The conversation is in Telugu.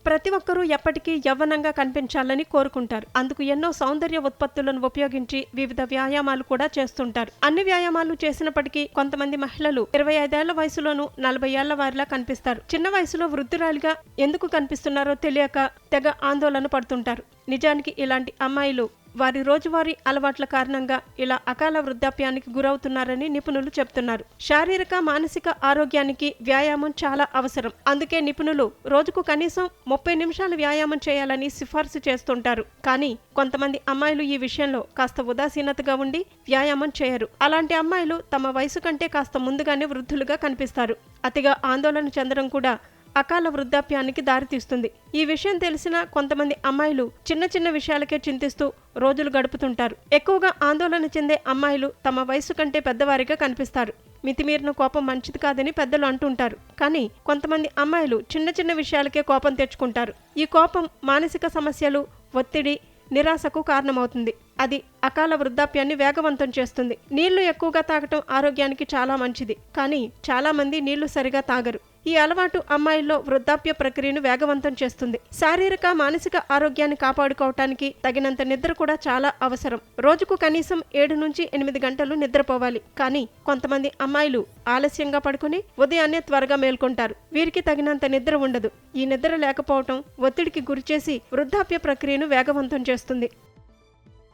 ప్రతి ఒక్కరూ ఎప్పటికీ యవ్వనంగా కనిపించాలని కోరుకుంటారు. అందుకు ఎన్నో సౌందర్య ఉత్పత్తులను ఉపయోగించి వివిధ వ్యాయామాలు కూడా చేస్తుంటారు. అన్ని వ్యాయామాలు చేసినప్పటికీ కొంతమంది మహిళలు 25 ఏళ్ల వయసులోనూ 40 ఏళ్ల వారిలా కనిపిస్తారు. చిన్న వయసులో వృద్ధురాలిగా ఎందుకు కనిపిస్తున్నారో తెలియక తెగ ఆందోళన పడుతుంటారు. నిజానికి ఇలాంటి అమ్మాయిలు వారి రోజువారీ అలవాట్ల కారణంగా ఇలా అకాల వృద్ధాప్యానికి గురవుతున్నారని నిపుణులు చెప్తున్నారు. శారీరక మానసిక ఆరోగ్యానికి వ్యాయామం చాలా అవసరం. అందుకే నిపుణులు రోజుకు కనీసం 30 నిమిషాలు వ్యాయామం చేయాలని సిఫార్సు చేస్తుంటారు. కానీ కొంతమంది అమ్మాయిలు ఈ విషయంలో కాస్త ఉదాసీనతగా ఉండి వ్యాయామం చేయరు. అలాంటి అమ్మాయిలు తమ వయసు కంటే కాస్త ముందుగానే వృద్ధులుగా కనిపిస్తారు. అతిగా ఆందోళన చెందడం కూడా అకాల వృద్ధాప్యానికి దారితీస్తుంది. ఈ విషయం తెలిసిన కొంతమంది అమ్మాయిలు చిన్న చిన్న విషయాలకే చింతిస్తూ రోజులు గడుపుతుంటారు. ఎక్కువగా ఆందోళన చెందే అమ్మాయిలు తమ వయసు కంటే పెద్దవారిగా కనిపిస్తారు. మితిమీరిన కోపం మంచిది కాదని పెద్దలు అంటుంటారు. కానీ కొంతమంది అమ్మాయిలు చిన్న చిన్న విషయాలకే కోపం తెచ్చుకుంటారు. ఈ కోపం మానసిక సమస్యలు, ఒత్తిడి, నిరాశకు కారణమవుతుంది. అది అకాల వృద్ధాప్యాన్ని వేగవంతం చేస్తుంది. నీళ్లు ఎక్కువగా తాగటం ఆరోగ్యానికి చాలా మంచిది. కానీ చాలా మంది నీళ్లు సరిగా తాగరు. ఈ అలవాటు అమ్మాయిల్లో వృద్ధాప్య ప్రక్రియను వేగవంతం చేస్తుంది. శారీరక మానసిక ఆరోగ్యాన్ని కాపాడుకోవటానికి తగినంత నిద్ర కూడా చాలా అవసరం. రోజుకు కనీసం 7 నుంచి 8 గంటలు నిద్రపోవాలి. కానీ కొంతమంది అమ్మాయిలు ఆలస్యంగా పడుకుని ఉదయాన్నే త్వరగా మేల్కొంటారు. వీరికి తగినంత నిద్ర ఉండదు. ఈ నిద్ర లేకపోవటం ఒత్తిడికి గురిచేసి వృద్ధాప్య ప్రక్రియను వేగవంతం చేస్తుంది.